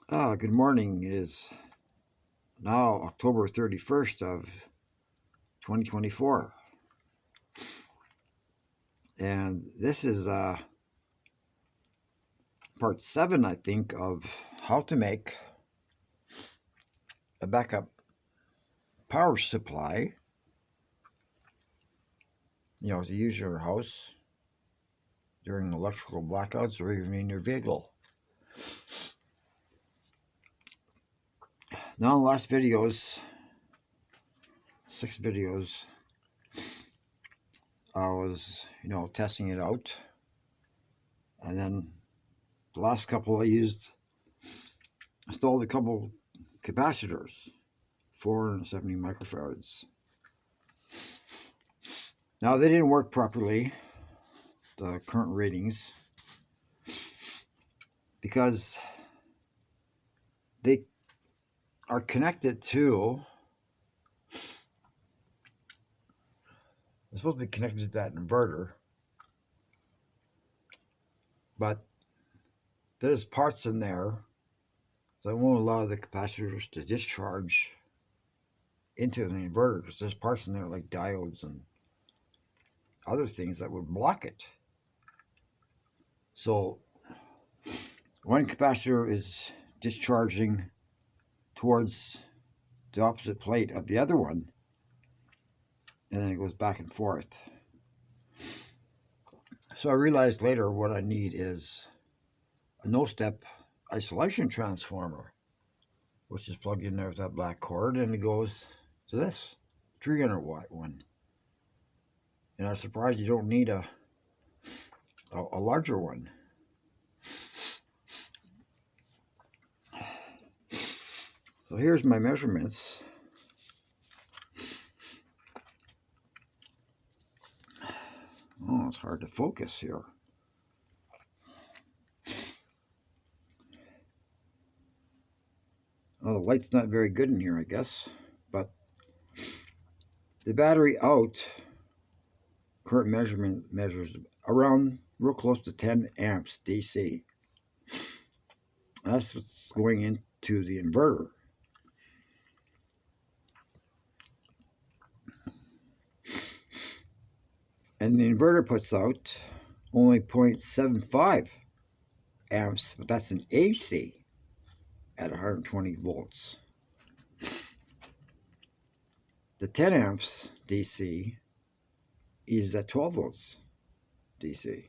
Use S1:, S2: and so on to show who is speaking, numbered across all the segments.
S1: Good morning. It is now October 31st of 2024. And this is part 7, I think, of how to make a backup power supply, to use your house during electrical blackouts or even in your vehicle. Now, in the last videos, 6 videos, I was, testing it out. And then the last couple I installed a couple capacitors, 470 microfarads. Now, they didn't work properly, the current ratings, because they are connected to, they're supposed to be connected to that inverter, but there's parts in there that won't allow the capacitors to discharge into the inverter, because there's parts in there like diodes and other things that would block it. So one capacitor is discharging towards the opposite plate of the other one, and then it goes back and forth. So I realized later what I need is a no-step isolation transformer, which is plugged in there with that black cord, and it goes to this 300 watt one. And I'm surprised you don't need a larger one. So here's my measurements. Oh, it's hard to focus here. Well, the light's not very good in here, I guess, but the battery out current measurement measures around real close to 10 amps DC. That's what's going into the inverter. And the inverter puts out only 0.75 amps, but that's an AC at 120 volts. The 10 amps DC is at 12 volts DC.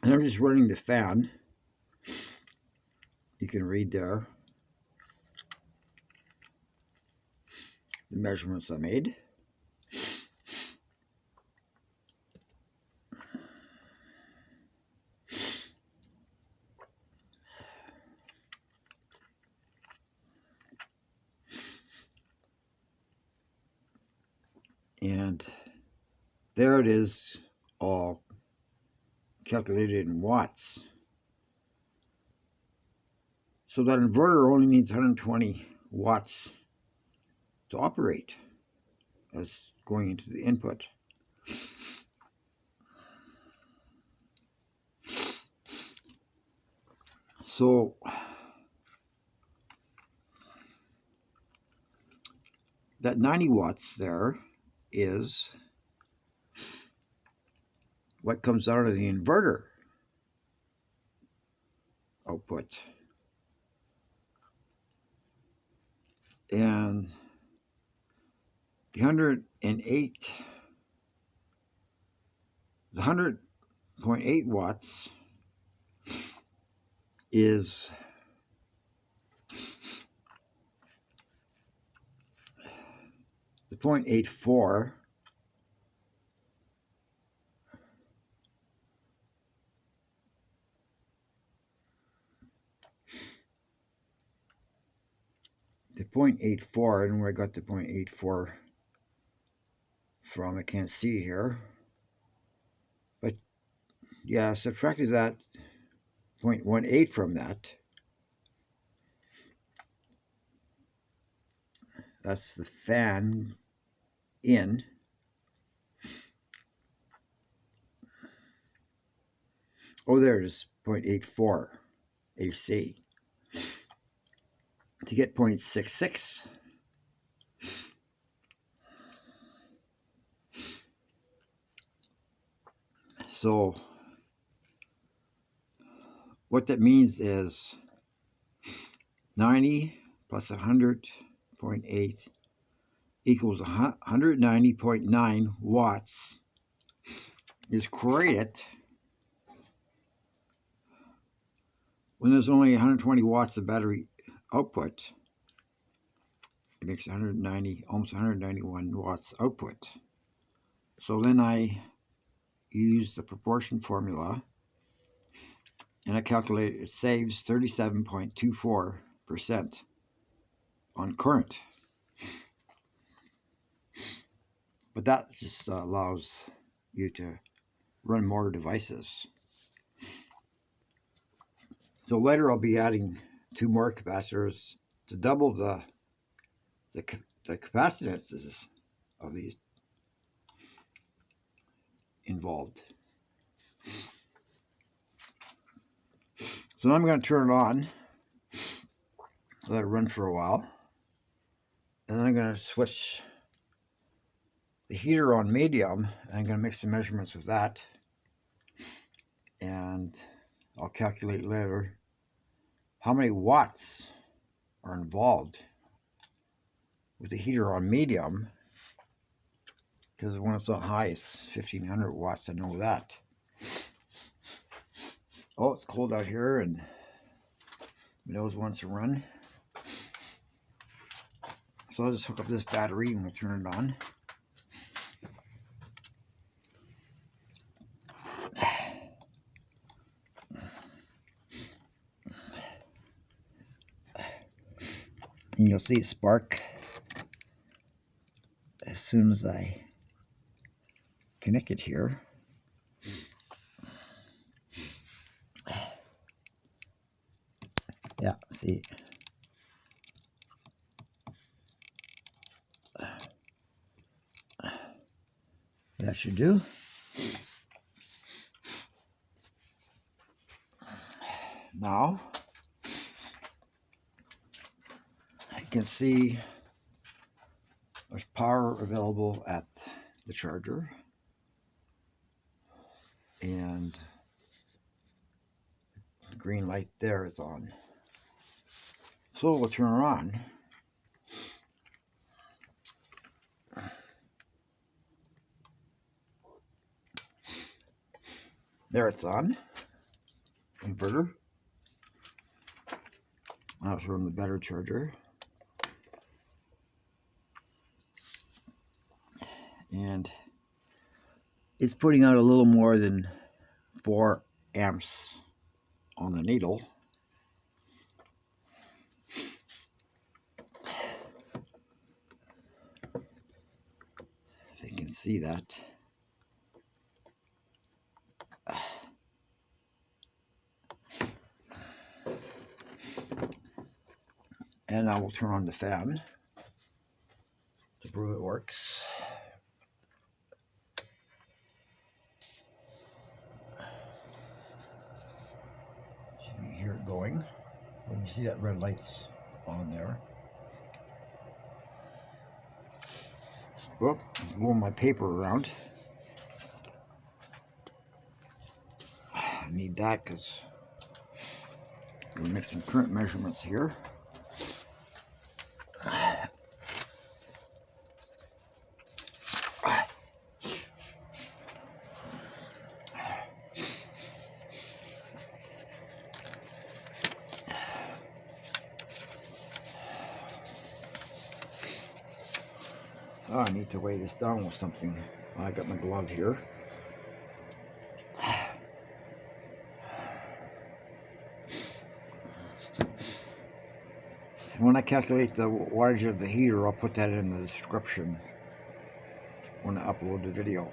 S1: And I'm just running the fan. You can read there the measurements I made. And there it is, all calculated in watts. So that inverter only needs 120 watts to operate as going into the input. So that 90 watts there is what comes out of the inverter output. And the 100.8 watts is the 0.84 the 0.84, and where I got the 0.84 from, I can't see it here, but yeah, subtracted that 0.18 from that, that's the fan in, Oh, there it is, 0.84 AC. To get 0.66, so what that means is 90 plus 100.8 equals 190.9 watts is created when there's only 120 watts of battery output. It makes 190, almost 191 watts output. So then I use the proportion formula and I calculate it saves 37.24% on current. But that just allows you to run more devices. So later I'll be adding 2 more capacitors to double the capacitances of these involved. So I'm going to turn it on, let it run for a while, and then I'm going to switch the heater on medium, and I'm going to make some measurements with that, and I'll calculate later how many watts are involved with the heater on medium, because when it's on high it's 1500 watts, I know that. Oh, it's cold out here and Windows wants to run. So I'll just hook up this battery and we'll turn it on. And you'll see it spark as soon as I connect it here. Yeah, see. That should do. Now, you can see there's power available at the charger, and the green light there is on. So we'll turn it on. There it's on. Inverter. I'll turn the better charger. And it's putting out a little more than 4 amps on the needle. If you can see that. And I will turn on the fan to prove it works. You can hear it going. When you see that red light's on there. Whoop, I'm moving my paper around. I need that because I'm going to make some current measurements here. Oh, I need to weigh this down with something. I got my glove here. When I calculate the wattage of the heater, I'll put that in the description when I upload the video.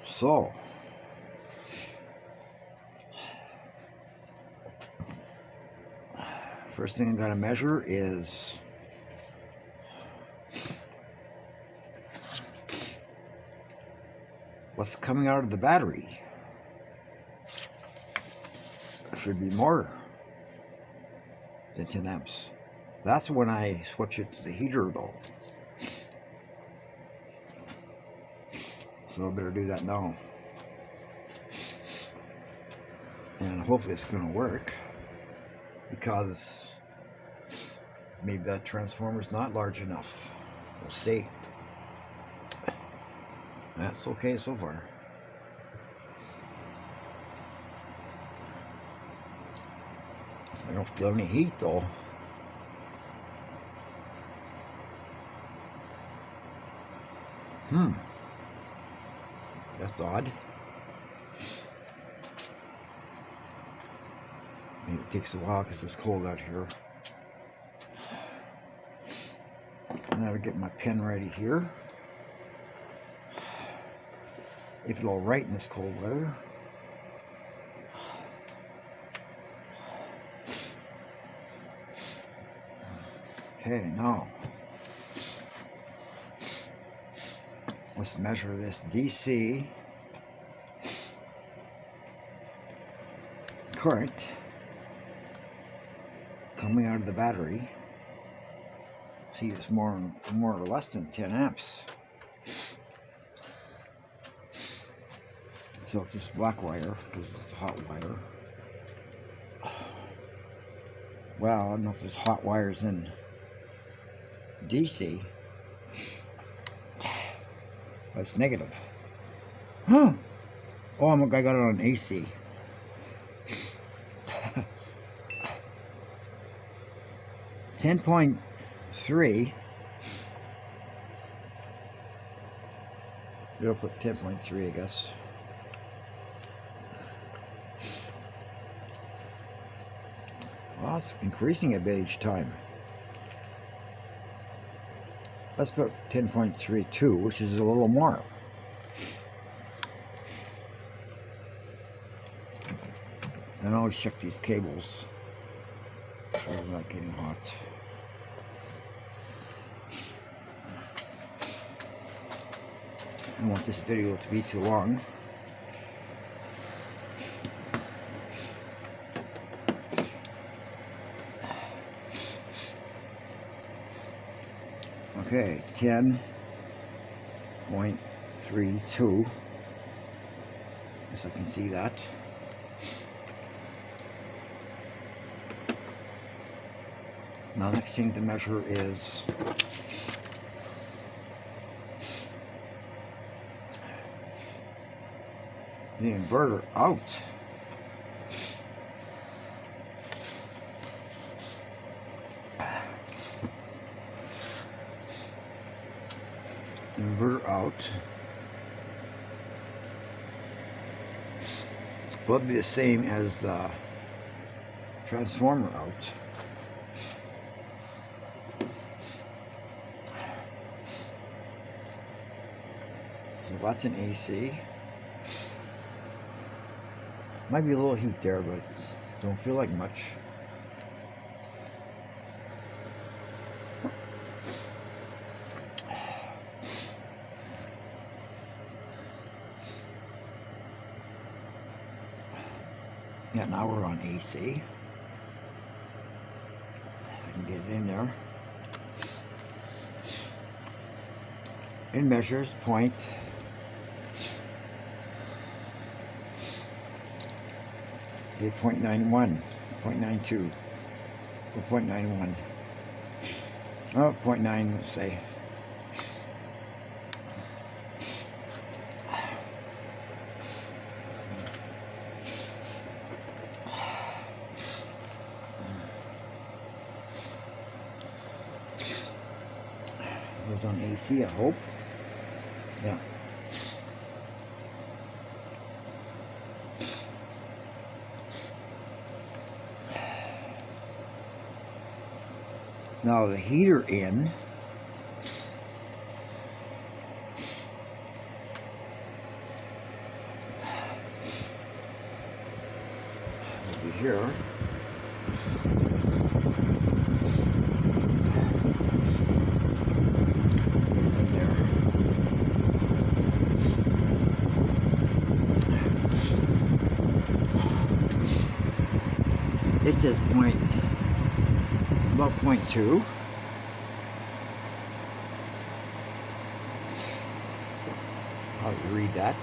S1: So, first thing I'm going to measure is what's coming out of the battery. should be more than 10 amps. That's when I switch it to the heater though. So I better do that now. And hopefully it's going to work, because maybe that transformer's not large enough. We'll see. That's okay so far. I don't feel any heat though. That's odd. Maybe it takes a while because it's cold out here. And I would get my pen ready here. If it'll write in this cold weather. Okay, now let's measure this DC current coming out of the battery. See, it's more or less than 10 amps. So it's this black wire, because it's a hot wire. Well, I don't know if there's hot wires in DC. But it's negative. Oh, I got it on AC. .3. We'll put 10.3, I guess. Well, it's increasing a bit each time. Let's put 10.32, which is a little more. And I always check these cables so they're not getting hot. I don't want this video to be too long. Okay, 10.32. Yes, I can see that. Now, next thing to measure is the inverter out. Inverter out will be the same as the transformer out. So that's an AC. Might be a little heat there, but don't feel like much. Yeah, now we're on AC. I can get it in there. It measures 0.91, 0.92, or 0.91. Oh, 0.9, let's say. It was on AC, I hope. Yeah. Now the heater in. Will be here. it says about 0.2. How do you read that?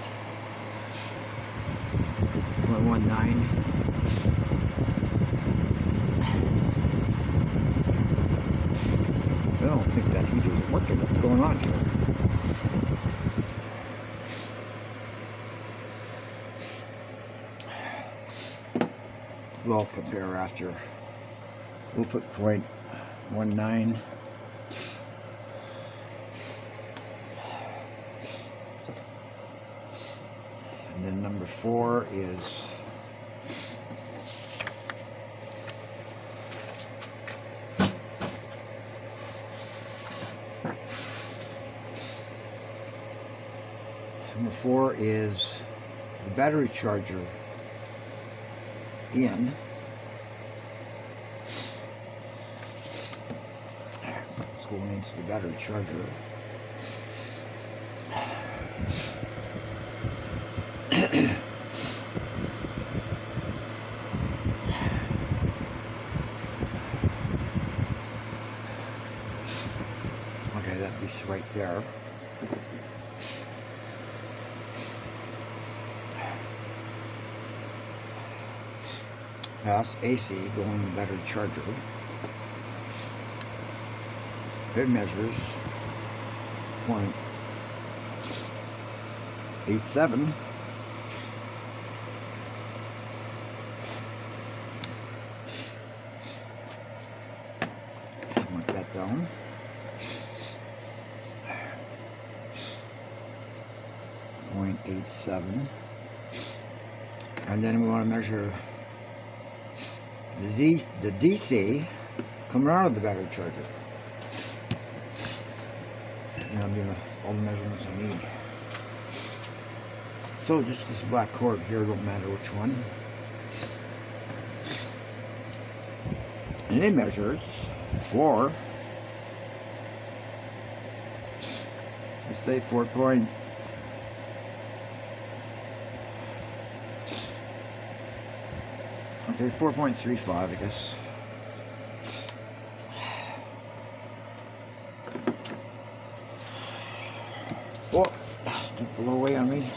S1: 0.19. I don't think that heater's working. What's going on here? We'll compare after. We'll put 0.19. And then number 4 is the battery charger in. It's going into the battery charger. Okay, that piece right there. That's AC going in the battery charger. It measures 0.87. Mark that down. .87, and then we want to measure the DC coming out of the battery charger. And I'm doing all the measurements I need. So just this black cord here, don't matter which one. And it measures for, let's say 4.35, I guess. Oh, don't blow away on me.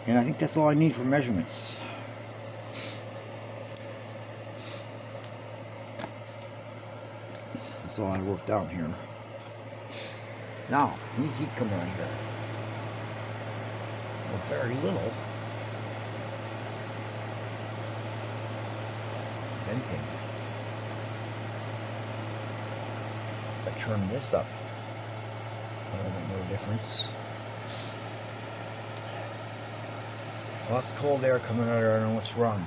S1: And I think that's all I need for measurements. That's all I wrote down here. Now, any heat coming on here? Well, very little. If anything. If I turn this up, it'll make no difference. Lots of cold air coming out here. I don't know what's wrong.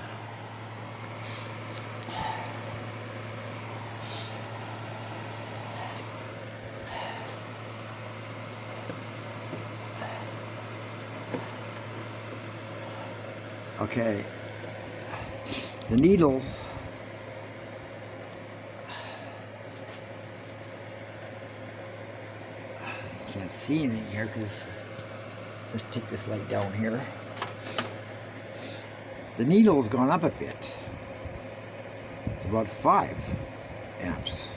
S1: Okay, the needle I can't see anything here because let's take this light down here. The needle's gone up a bit. It's about 5 amps.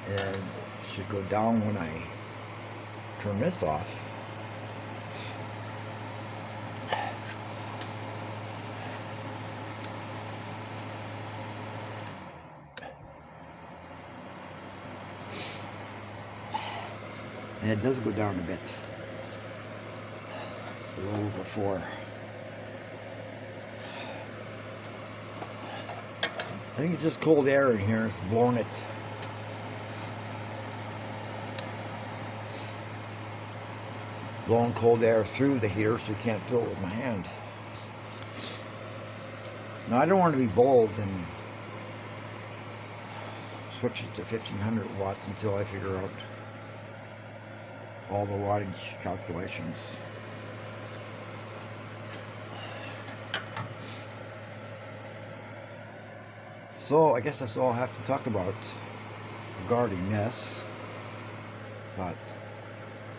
S1: And it should go down when I turn this off. And it does go down a bit. It's a little over 4. I think it's just cold air in here. It's blowing it. Blowing cold air through the heater so you can't feel it with my hand. Now I don't want to be bold and switch it to 1500 watts until I figure out all the wattage calculations. So I guess that's all I have to talk about regarding this. But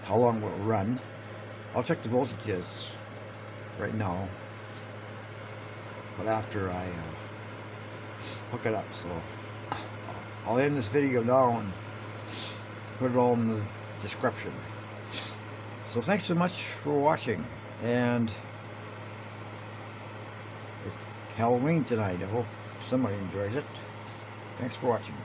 S1: how long will it run? I'll check the voltages right now, but after I hook it up. So I'll end this video now and put it all in the description. So thanks so much for watching, and it's Halloween tonight. I hope somebody enjoys it. Thanks for watching.